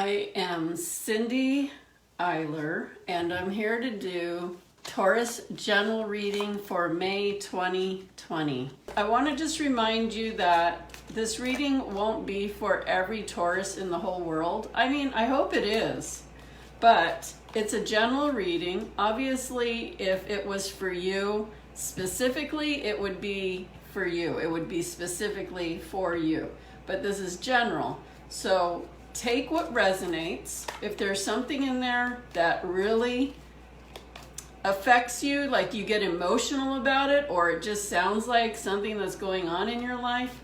I am Cindy Eiler, and I'm here to do Taurus general reading for May 2020. I want to just remind you that this reading won't be for every Taurus in the whole world. I mean, I hope it is, but it's a general reading. Obviously, if it was for you specifically, it would be for you. It would be specifically for you, but this is general. So take what resonates. If there's something in there that really affects you, like you get emotional about it, or it just sounds like something that's going on in your life,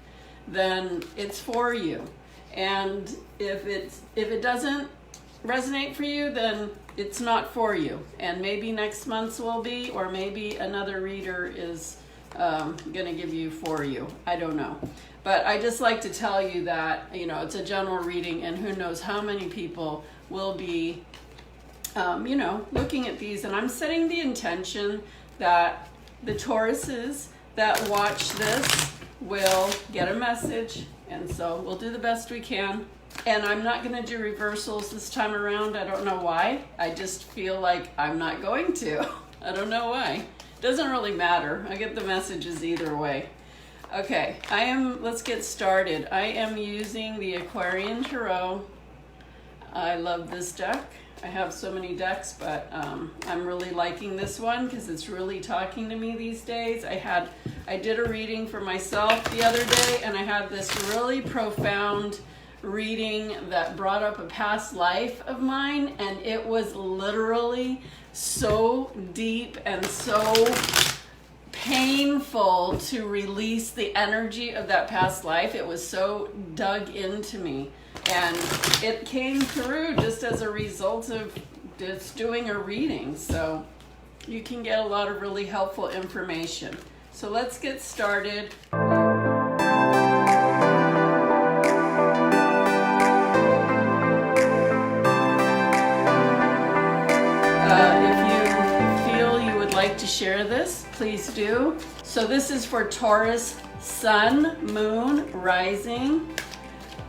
then it's for you. And if it doesn't resonate for you, then it's not for you. And maybe next month's will be, or maybe another reader is gonna give you for you. I don't know. But I just like to tell you that, you know, it's a general reading, and who knows how many people will be, looking at these. And I'm setting the intention that the Tauruses that watch this will get a message. And so we'll do the best we can. And I'm not going to do reversals this time around. I don't know why. I just feel like I'm not going to. I don't know why. Doesn't really matter. I get the messages either way. Okay, let's get started. I am using the Aquarian Tarot. I love this deck. I have so many decks, but I'm really liking this one because it's really talking to me these days. I did a reading for myself the other day, and I had this really profound reading that brought up a past life of mine, and it was literally so deep and so painful to release the energy of that past life. It was so dug into me, and it came through just as a result of just doing a reading. So you can get a lot of really helpful information. So let's get started. To share this, please do. So this is for Taurus Sun, Moon, Rising,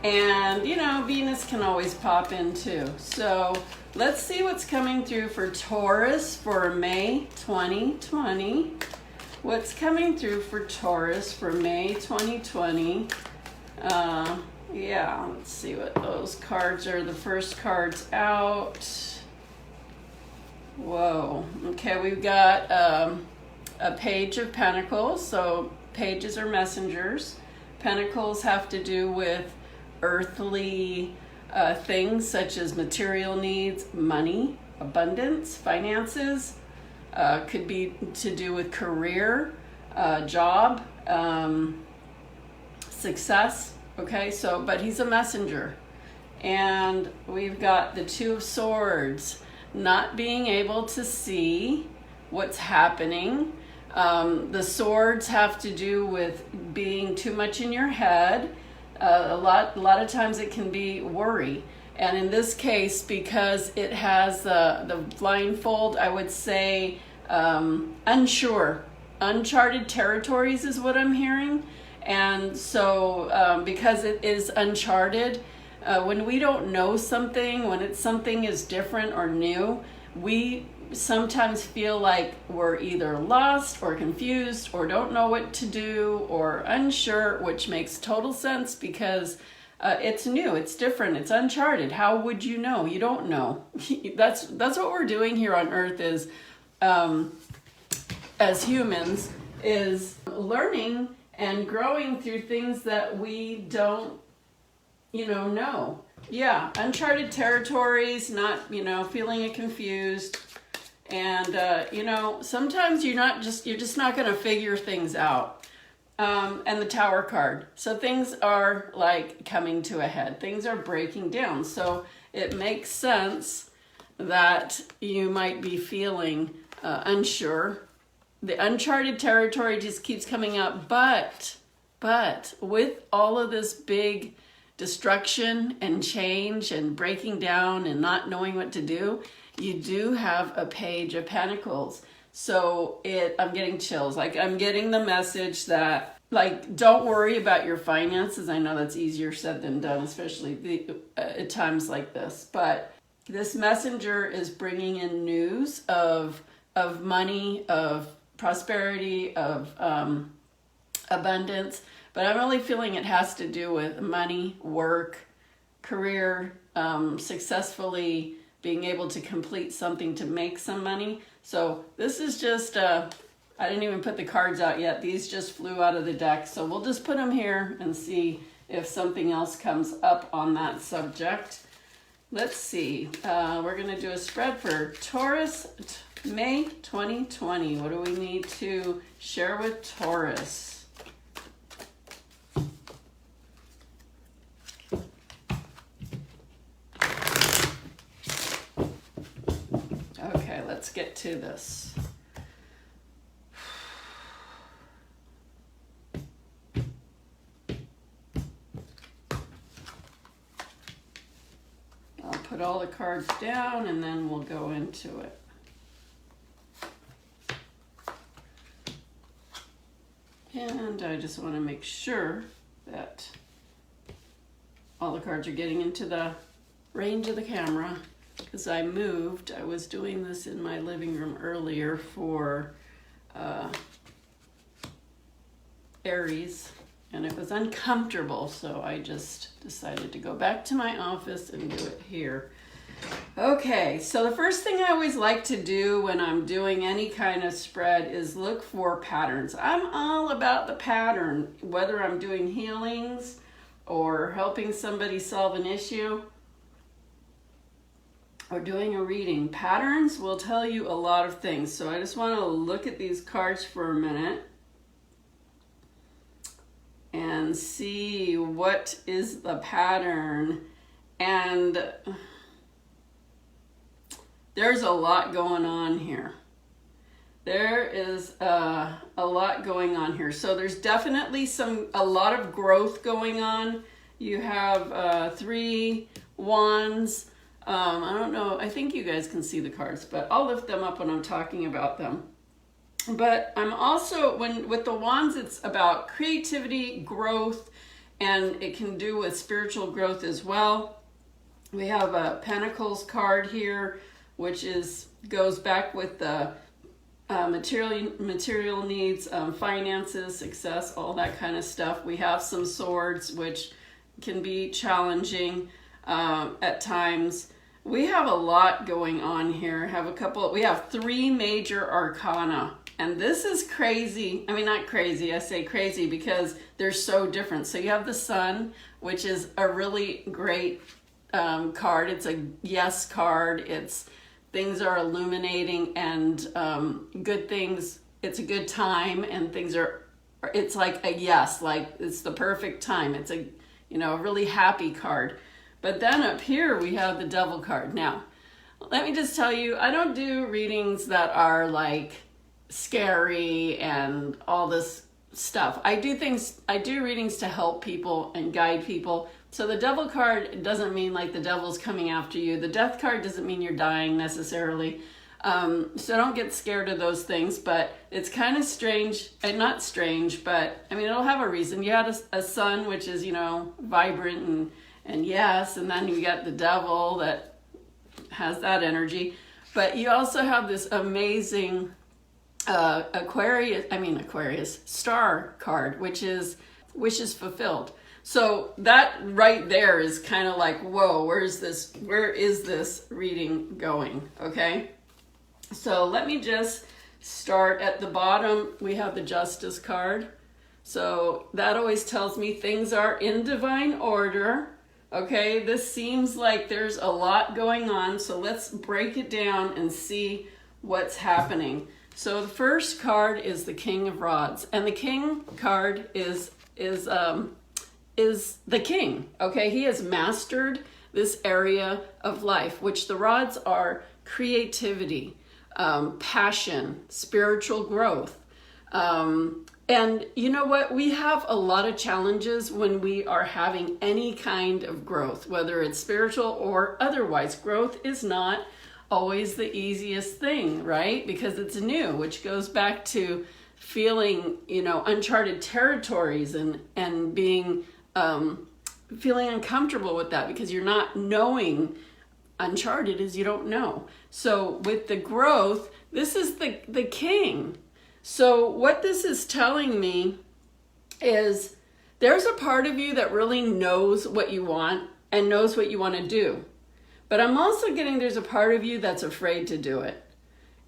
and Venus can always pop in too. So let's see what's coming through for Taurus for May 2020. What's coming through for Taurus for May 2020? Let's see what those cards are. The first card's out. Whoa. Okay, we've got a Page of Pentacles. So pages are messengers. Pentacles have to do with earthly things such as material needs, money, abundance, finances. Could be to do with career, job, success. Okay, but he's a messenger. And we've got the Two of Swords. Not being able to see what's happening. The swords have to do with being too much in your head. A lot of times it can be worry. And in this case, because it has the blindfold, I would say unsure. Uncharted territories is what I'm hearing. And so because it is uncharted, when we don't know something, when something is different or new, we sometimes feel like we're either lost or confused or don't know what to do or unsure, which makes total sense because it's new, it's different, it's uncharted. How would you know? You don't know. That's what we're doing here on Earth is, as humans, is learning and growing through things that we don't know. Yeah, uncharted territories, not, feeling confused. And, sometimes you're just not going to figure things out. And the Tower card. So things are like coming to a head. Things are breaking down. So it makes sense that you might be feeling unsure. The uncharted territory just keeps coming up. But with all of this big destruction and change and breaking down and not knowing what to do, you do have a Page of Pentacles. So I'm getting chills. Like I'm getting the message that like, don't worry about your finances. I know that's easier said than done, especially at times like this. But this messenger is bringing in news of money, of prosperity, of abundance. But I'm really feeling it has to do with money, work, career, successfully being able to complete something to make some money. So this is just, I didn't even put the cards out yet. These just flew out of the deck. So we'll just put them here and see if something else comes up on that subject. Let's see. We're going to do a spread for Taurus May 2020. What do we need to share with Taurus? Okay, let's get to this. I'll put all the cards down and then we'll go into it. And I just want to make sure that all the cards are getting into the range of the camera, because I moved. I was doing this in my living room earlier for Aries, and it was uncomfortable, so I just decided to go back to my office and do it here. Okay, so the first thing I always like to do when I'm doing any kind of spread is look for patterns. I'm all about the pattern, whether I'm doing healings or helping somebody solve an issue or doing a reading. Patterns will tell you a lot of things. So I just want to look at these cards for a minute and see what is the pattern. And there's a lot going on here. There is a lot going on here. So there's definitely a lot of growth going on. You have 3 wands. I don't know, I think you guys can see the cards, but I'll lift them up when I'm talking about them. But I'm also, with the wands, it's about creativity, growth, and it can do with spiritual growth as well. We have a Pentacles card here, which goes back with the material needs, finances, success, all that kind of stuff. We have some swords, which can be challenging at times. We have a lot going on here. We have 3 major arcana, and this is crazy. I mean, not crazy, I say crazy because they're so different. So you have the Sun, which is a really great card. It's a yes card. It's things are illuminating and good things. It's a good time, and it's like a yes, like it's the perfect time. It's a really happy card. But then up here we have the Devil card. Now, let me just tell you, I don't do readings that are like scary and all this stuff. I do readings to help people and guide people. So the Devil card doesn't mean like the devil's coming after you. The Death card doesn't mean you're dying necessarily. So don't get scared of those things, but it's kind of strange, and not strange, but I mean, it'll have a reason. You had a Sun, which is, vibrant and yes, and then you get the Devil that has that energy. But you also have this amazing Aquarius star card, which is wishes fulfilled. So that right there is kind of like, whoa, where is this reading going? Okay. So let me just start at the bottom. We have the Justice card. So that always tells me things are in divine order. Okay, this seems like there's a lot going on. So let's break it down and see what's happening. So the first card is the King of Rods, and the King card is the king. Okay, he has mastered this area of life, which the rods are creativity, passion, spiritual growth. And you know what? We have a lot of challenges when we are having any kind of growth, whether it's spiritual or otherwise. Growth is not always the easiest thing, right? Because it's new, which goes back to feeling, uncharted territories and being, feeling uncomfortable with that because you're not knowing. Uncharted is you don't know. So with the growth, this is the king. So what this is telling me is there's a part of you that really knows what you want and knows what you want to do. But I'm also getting there's a part of you that's afraid to do it.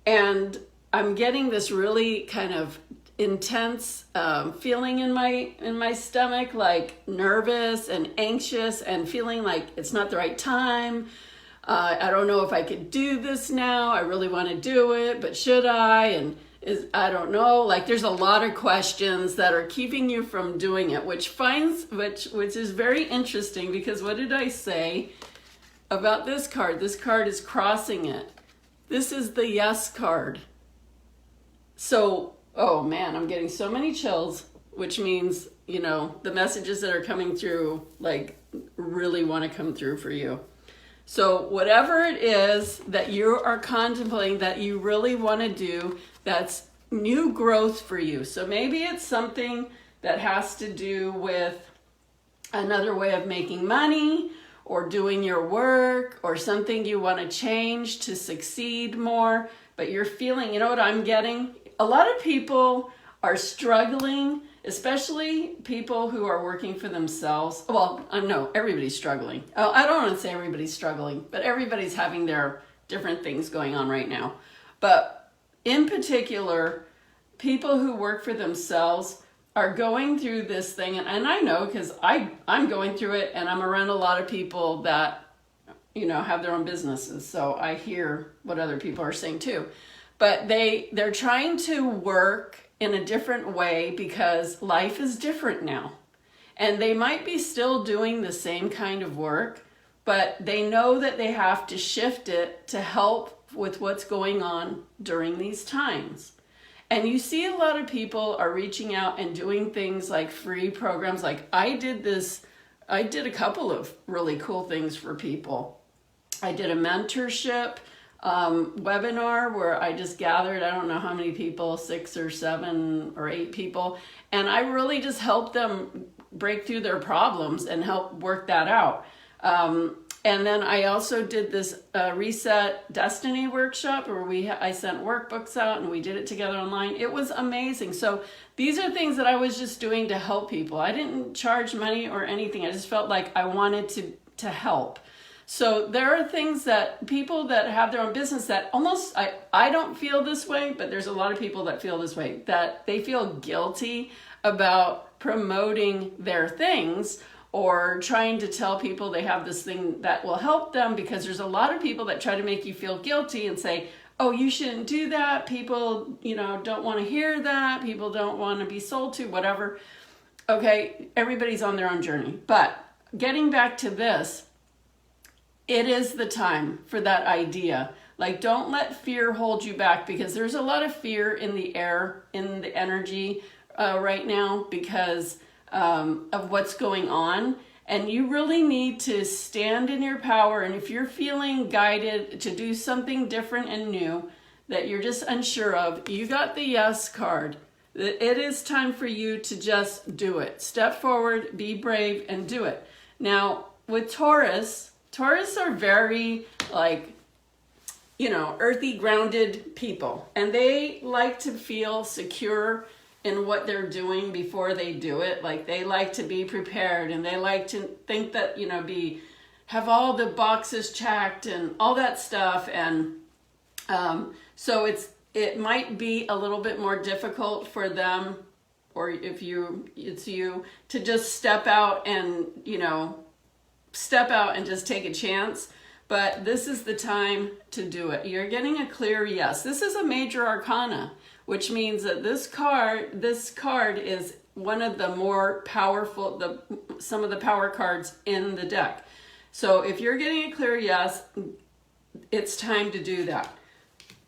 And I'm getting this really kind of intense feeling in my stomach, like nervous and anxious and feeling like it's not the right time. I don't know if I could do this now. I really want to do it, but should I? And I don't know. Like there's a lot of questions that are keeping you from doing it, which is very interesting because what did I say about this card? This card is crossing it. This is the yes card. So, oh man, I'm getting so many chills, which means, the messages that are coming through, like, really want to come through for you. So whatever it is that you are contemplating that you really want to do, that's new growth for you. So maybe it's something that has to do with another way of making money or doing your work or something you want to change to succeed more, but you're feeling, what I'm getting? A lot of people are struggling, especially people who are working for themselves. Well, I know everybody's struggling. Oh, I don't want to say everybody's struggling, but everybody's having their different things going on right now. But in particular, people who work for themselves are going through this thing. And I know because I'm going through it and I'm around a lot of people that, have their own businesses. So I hear what other people are saying too. But they're trying to work in a different way because life is different now. And they might be still doing the same kind of work, but they know that they have to shift it to help with what's going on during these times. And you see a lot of people are reaching out and doing things like free programs. Like I did a couple of really cool things for people. I did a mentorship webinar where I just gathered, I don't know how many people, 6 or 7 or 8 people. And I really just helped them break through their problems and help work that out. And then I also did this Reset Destiny workshop where I sent workbooks out and we did it together online. It was amazing. So these are things that I was just doing to help people. I didn't charge money or anything. I just felt like I wanted to help. So there are things that people that have their own business that almost, I don't feel this way, but there's a lot of people that feel this way, that they feel guilty about promoting their things or trying to tell people they have this thing that will help them, because there's a lot of people that try to make you feel guilty and say, oh, you shouldn't do that. People, don't want to hear that. People don't want to be sold to, whatever. Okay, everybody's on their own journey. But getting back to this, it is the time for that idea. Like, don't let fear hold you back, because there's a lot of fear in the air, in the energy right now because of what's going on. And you really need to stand in your power. And if you're feeling guided to do something different and new that you're just unsure of, you got the yes card. It is time for you to just do it. Step forward, be brave, and do it. Now, with Taurus are very earthy, grounded people. And they like to feel secure in what they're doing before they do it. Like, they like to be prepared, and they like to think that, have all the boxes checked and all that stuff. And so it might be a little bit more difficult for them, or if it's you, to just step out and just take a chance. But this is the time to do it. You're getting a clear yes. This is a major arcana, which means that this card is one of the more powerful, some of the power cards in the deck. So if you're getting a clear yes, it's time to do that.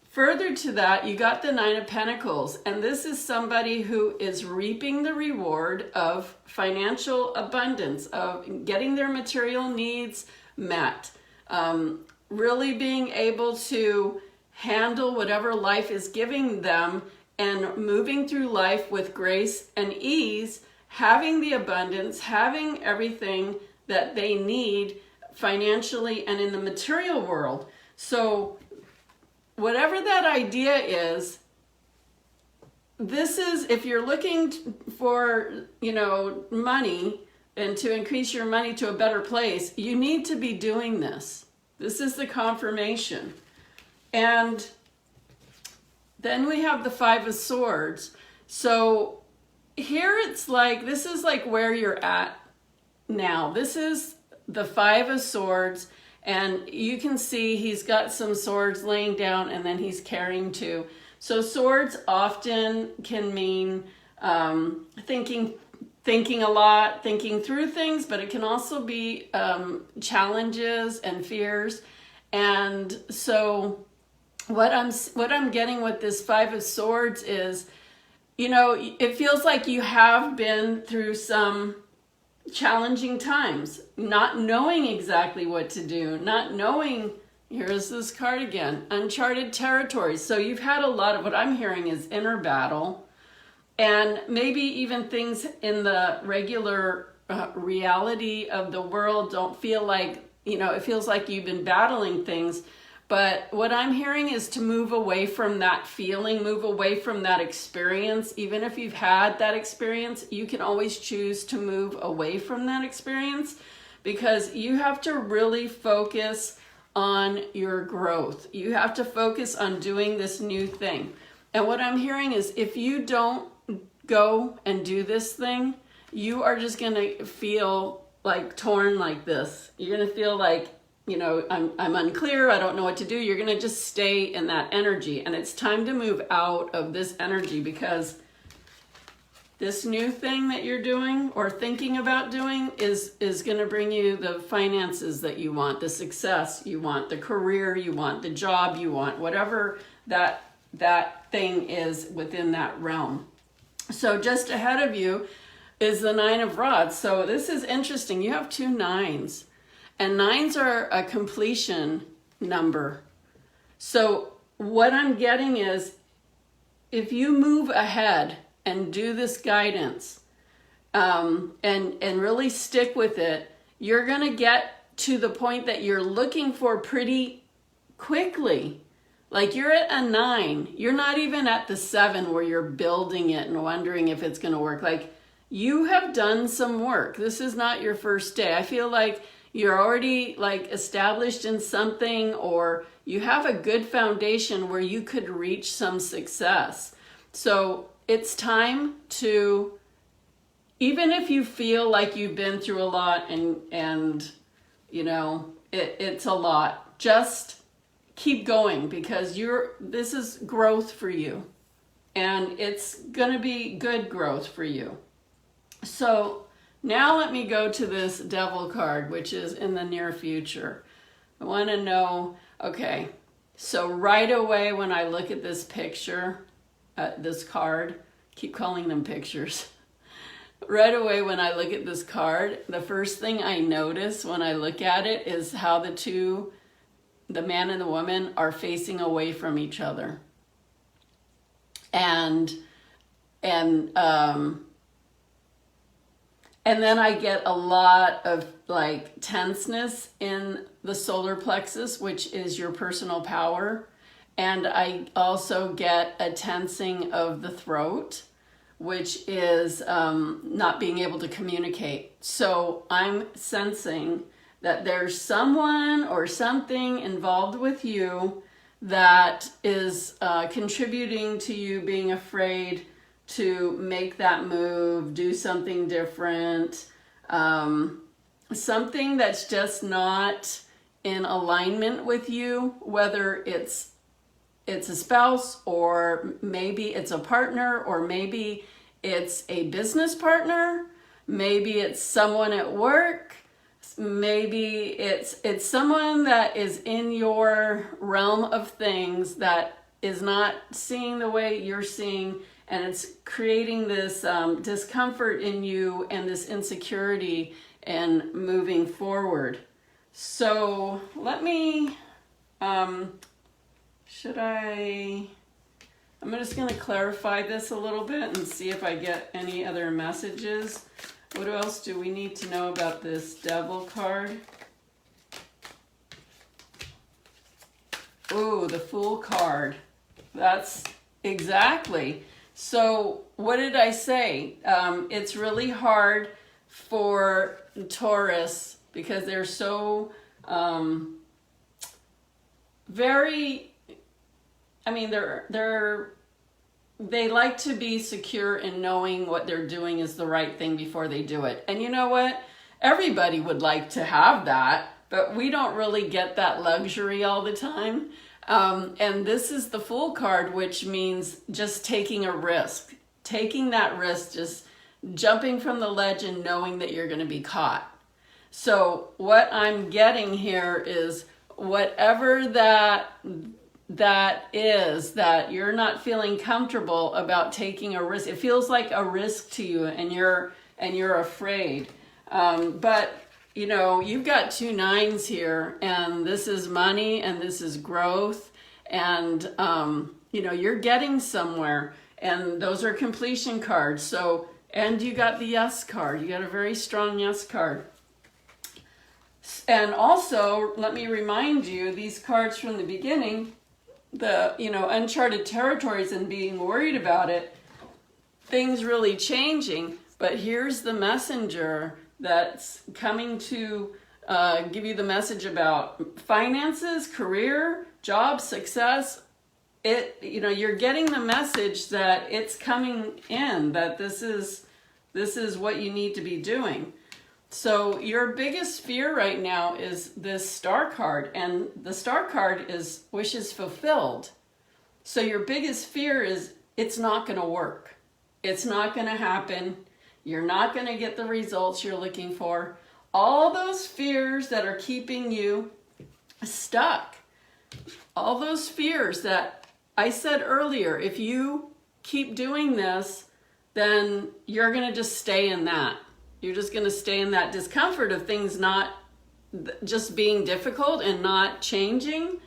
Further to that, you got the 9 of Pentacles, and this is somebody who is reaping the reward of financial abundance, of getting their material needs met, really being able to handle whatever life is giving them and moving through life with grace and ease, having the abundance, having everything that they need financially and in the material world. So whatever that idea is, this is, if you're looking for, money and to increase your money to a better place, you need to be doing this. This is the confirmation. And then we have the Five of Swords. So here it's like, this is like where you're at now. This is the Five of Swords, and you can see he's got some swords laying down and then he's carrying two. So swords often can mean thinking a lot, thinking through things, but it can also be challenges and fears. And so what I'm getting with this Five of Swords is, it feels like you have been through some challenging times, not knowing exactly what to do, not knowing, here's this card again, uncharted territories. So you've had a lot of, what I'm hearing is inner battle, and maybe even things in the regular reality of the world don't feel like, it feels like you've been battling things. But what I'm hearing is to move away from that feeling, move away from that experience. Even if you've had that experience, you can always choose to move away from that experience, because you have to really focus on your growth. You have to focus on doing this new thing. And what I'm hearing is, if you don't go and do this thing, you are just going to feel like torn like this. You're going to feel like, I'm unclear, I don't know what to do. You're going to just stay in that energy. And it's time to move out of this energy, because this new thing that you're doing or thinking about doing is going to bring you the finances that you want, the success you want, the career you want, the job you want, whatever that thing is within that realm. So just ahead of you is the Nine of Rods. So this is interesting. You have two nines. And nines are a completion number. So what I'm getting is, if you move ahead and do this guidance and really stick with it, you're going to get to the point that you're looking for pretty quickly. Like, you're at a 9. You're not even at the 7 where you're building it and wondering if it's going to work. Like, you have done some work. This is not your first day. I feel like you're already established in something, or you have a good foundation where you could reach some success. So it's time to, even if you feel like you've been through a lot and it's a lot, just keep going, because this is growth for you, and it's going to be good growth for you. So now let me go to this Devil card, which is in the near future. I want to know, okay, so right away when I look at this picture, this card, keep calling them pictures. Right away when I look at this card, the first thing I notice when I look at it is how the man and the woman, are facing away from each other. And then I get a lot of tenseness in the solar plexus, which is your personal power. And I also get a tensing of the throat, which is not being able to communicate. So I'm sensing that there's someone or something involved with you that is contributing to you being afraid to make that move, do something different, something that's just not in alignment with you, whether it's a spouse, or maybe it's a partner, or maybe it's a business partner, maybe it's someone at work, maybe it's someone that is in your realm of things that is not seeing the way you're seeing, and it's creating this discomfort in you and this insecurity and moving forward. So let me, should I I'm just going to clarify this a little bit and see if I get any other messages. What else do we need to know about this Devil card? Ooh, the Fool card. That's exactly. So what did I say? It's really hard for Taurus because they're so very, I mean, they like to be secure in knowing what they're doing is the right thing before they do it. And you know what? Everybody would like to have that, but we don't really get that luxury all the time. And this is the Fool card, which means just taking a risk. Taking that risk, just jumping from the ledge and knowing that you're going to be caught. So what I'm getting here is whatever that is that you're not feeling comfortable about taking a risk. It feels like a risk to you and you're afraid. But you know, you've got 2 9s here, and this is money and this is growth, and you know, you're getting somewhere, and those are completion cards. So, and you got the Yes card. You got a very strong Yes card. And also, let me remind you, these cards from the beginning, the, you know, uncharted territories and being worried about it, things really changing. But here's the messenger that's coming to give you the message about finances, career, job, success. You know, you're getting the message that it's coming in, that this is what you need to be doing. So your biggest fear right now is this Star card, and the Star card is wishes fulfilled. So your biggest fear is it's not going to work. It's not going to happen. You're not going to get the results you're looking for. All those fears that are keeping you stuck. All those fears that I said earlier, if you keep doing this, then you're going to just stay in that. You're just going to stay in that discomfort of things not just being difficult and not changing.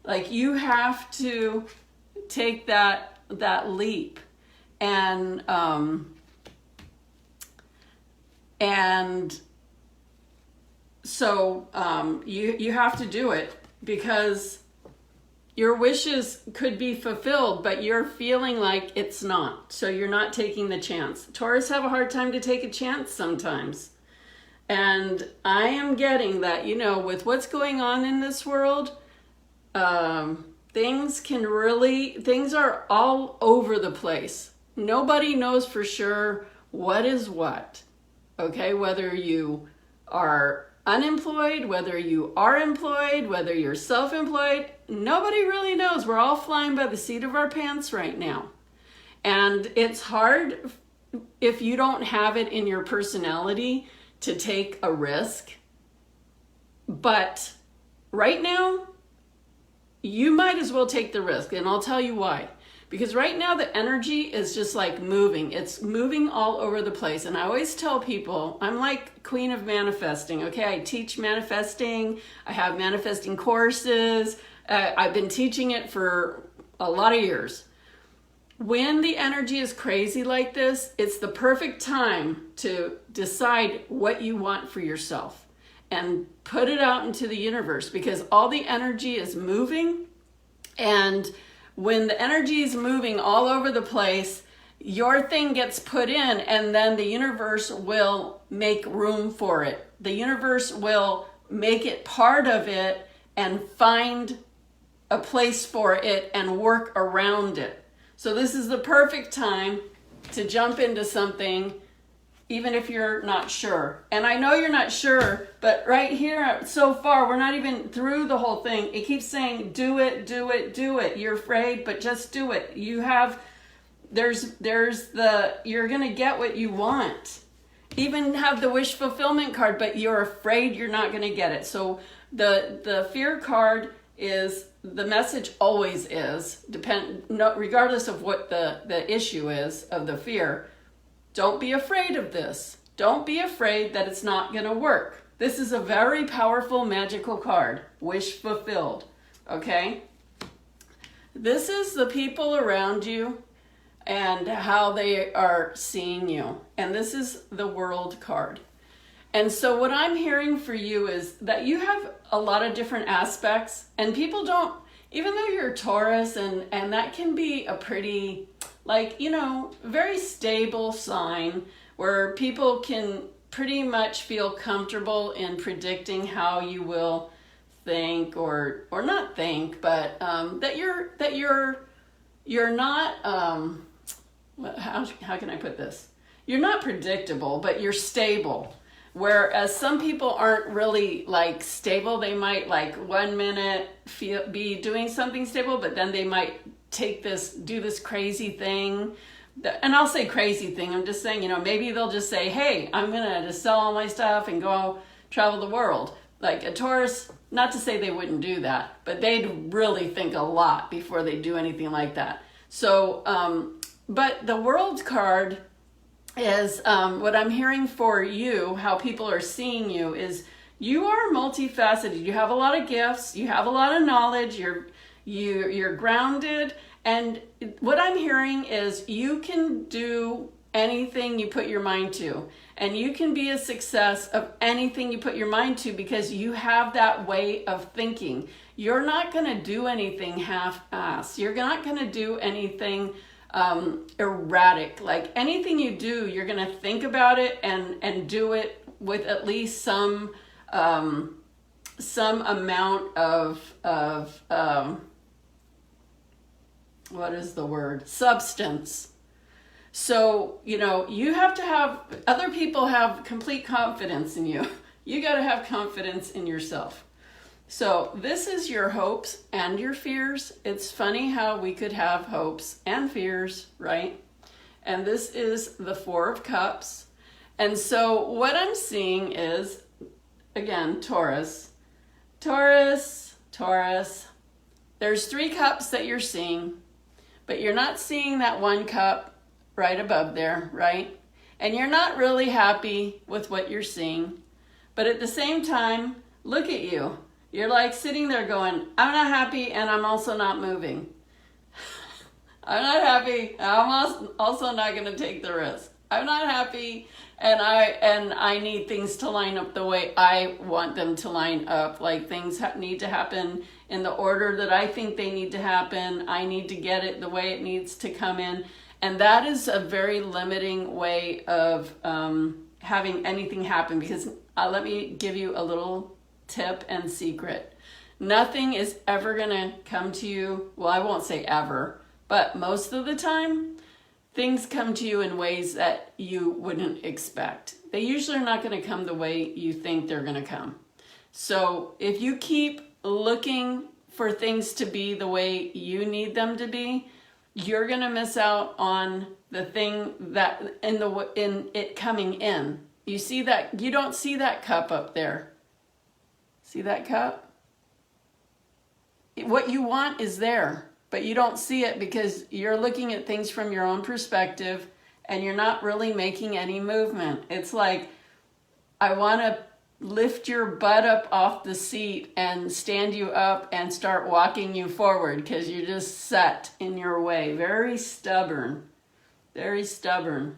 Like, you have to take that leap, and so you have to do it, because your wishes could be fulfilled, but you're feeling like it's not. So you're not taking the chance. Taurus have a hard time to take a chance sometimes. And I am getting that, you know, with what's going on in this world, things are all over the place. Nobody knows for sure what is what. Okay, whether you are unemployed, whether you are employed, whether you're self-employed, nobody really knows. We're all flying by the seat of our pants right now. And it's hard if you don't have it in your personality to take a risk. But right now, you might as well take the risk, and I'll tell you why. Because right now the energy is just like moving. It's moving all over the place. And I always tell people, I'm like queen of manifesting, okay? I teach manifesting. I have manifesting courses. I've been teaching it for a lot of years. When the energy is crazy like this, it's the perfect time to decide what you want for yourself and put it out into the universe, because all the energy is moving, and when the energy is moving all over the place, your thing gets put in, and then the universe will make room for it. The universe will make it part of it and find a place for it and work around it. So this is the perfect time to jump into something, even if you're not sure. And I know you're not sure, but right here, so far, we're not even through the whole thing. It keeps saying, do it, do it, do it. You're afraid, but just do it. You have, you're gonna get what you want. Even have the wish fulfillment card, but you're afraid you're not gonna get it. So the fear card is, the message always is, regardless of what the issue is of the fear, don't be afraid of this. Don't be afraid that it's not going to work. This is a very powerful magical card. Wish fulfilled. Okay? this is the people around you and how they are seeing you. And this is the World card. And so what I'm hearing for you is that you have a lot of different aspects, and people don't, even though you're Taurus, and that can be a pretty, like, you know, very stable sign where people can pretty much feel comfortable in predicting how you will think, or not think, but that you're not, how can I put this? You're not predictable, but you're stable. Whereas some people aren't really like stable. They might like 1 minute be doing something stable, but then they might do this crazy thing. And I'll say crazy thing. I'm just saying, you know, maybe they'll just say, hey, I'm going to just sell all my stuff and go travel the world. Like a Taurus, not to say they wouldn't do that, but they'd really think a lot before they do anything like that. So, but the World card is what I'm hearing for you, how people are seeing you, is you are multifaceted. You have a lot of gifts. You have a lot of knowledge. You're grounded. And what I'm hearing is you can do anything you put your mind to. And you can be a success of anything you put your mind to because you have that way of thinking. You're not going to do anything half-assed. You're not going to do anything erratic. Like anything you do, you're going to think about it and do it with at least some amount of what is the word? Substance. So, you know, you have to have, other people have complete confidence in you. You got to have confidence in yourself. So this is your hopes and your fears. It's funny how we could have hopes and fears, right? And this is the Four of Cups. And so what I'm seeing is, again, Taurus. There's 3 cups that you're seeing, but you're not seeing that 1 cup right above there, right? And you're not really happy with what you're seeing. But at the same time, look at you. You're like sitting there going, I'm not happy and I'm also not moving. I'm not happy. I'm also not going to take the risk. I'm not happy and I need things to line up the way I want them to line up. Like things need to happen in the order that I think they need to happen. I need to get it the way it needs to come in. And that is a very limiting way of having anything happen, because let me give you a little tip and secret. Nothing is ever going to come to you. Well, I won't say ever, but most of the time, things come to you in ways that you wouldn't expect. They usually are not going to come the way you think they're going to come. So if you keep looking for things to be the way you need them to be, you're going to miss out on the thing that in it coming in. You see that? You don't see that cup up there. See that cup? What you want is there, but you don't see it because you're looking at things from your own perspective and you're not really making any movement. It's like, I want to lift your butt up off the seat and stand you up and start walking you forward because you're just set in your way. Very stubborn. Very stubborn.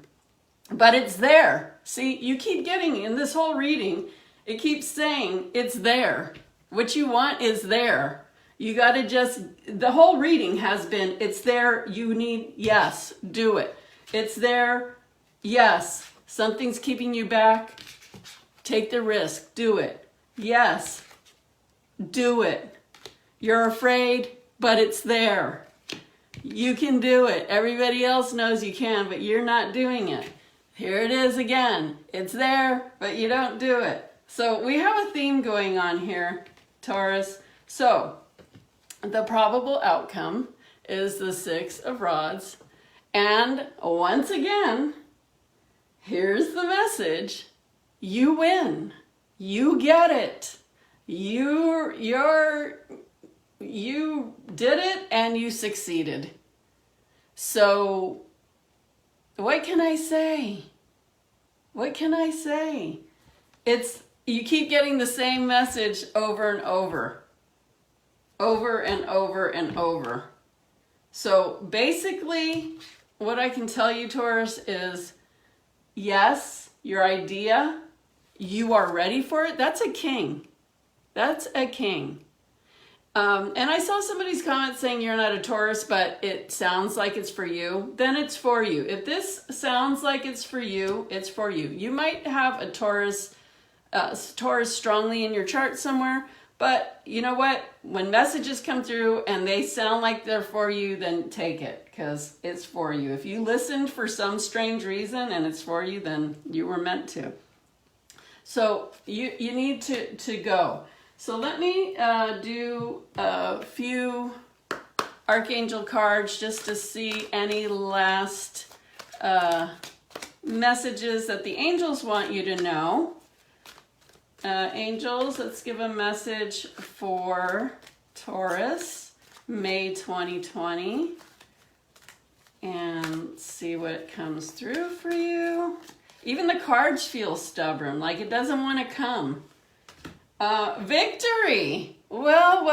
But it's there. See, you keep getting, in this whole reading, it keeps saying it's there. What you want is there. You got to just, the whole reading has been, it's there, you need, yes, do it. It's there, yes. Something's keeping you back, take the risk, do it. Yes, do it. You're afraid, but it's there. You can do it. Everybody else knows you can, but you're not doing it. Here it is again. It's there, but you don't do it. So we have a theme going on here, Taurus. So the probable outcome is the 6 of Rods. And once again, here's the message. You win. You get it. You did it and you succeeded. So what can I say? What can I say? You keep getting the same message over and over. Over and over and over. So basically, what I can tell you, Taurus, is yes, your idea, you are ready for it. That's a king. That's a king. And I saw somebody's comment saying you're not a Taurus, but it sounds like it's for you. Then it's for you. If this sounds like it's for you, it's for you. You might have a Taurus strongly in your chart somewhere, but you know what? When messages come through and they sound like they're for you, then take it, because it's for you. If you listened for some strange reason and it's for you, then you were meant to. So you need to go. So let me do a few Archangel cards just to see any last messages that the angels want you to know. Angels, let's give a message for Taurus, May 2020. And see what comes through for you. Even the cards feel stubborn, like it doesn't want to come. Victory. Well.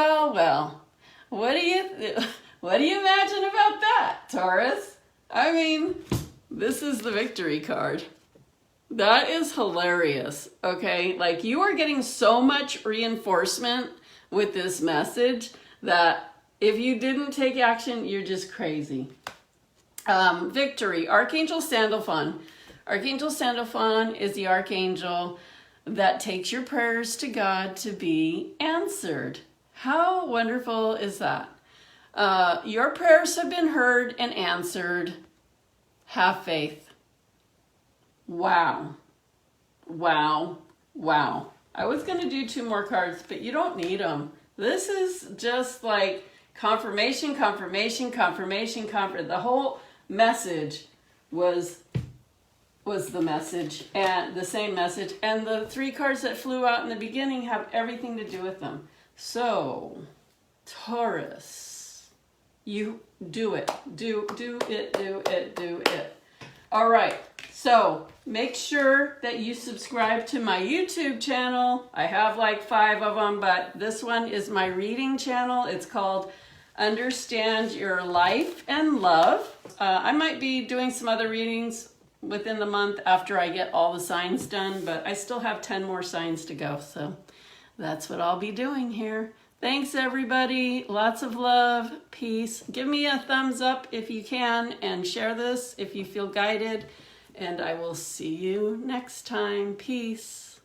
What do you imagine about that, Taurus? I mean, this is the victory card. That is hilarious. Okay, like you are getting so much reinforcement with this message that if you didn't take action, you're just crazy. Victory. Archangel Sandalphon. Archangel Sandalphon is the archangel that takes your prayers to God to be answered. How wonderful is that? Your prayers have been heard and answered. Have faith. Wow. I was going to do 2 more cards, but you don't need them. This is just like confirmation. The whole message was the message, and the same message, and the 3 cards that flew out in the beginning have everything to do with them. So Taurus, you do it. Do it. All right, so make sure that you subscribe to my YouTube channel. I have like 5 of them, but this one is my reading channel. It's called Understand Your Life and Love. I might be doing some other readings within the month after I get all the signs done, but I still have 10 more signs to go, so that's what I'll be doing here. Thanks, everybody. Lots of love, peace. Give me a thumbs up if you can, and share this if you feel guided, and I will see you next time. Peace.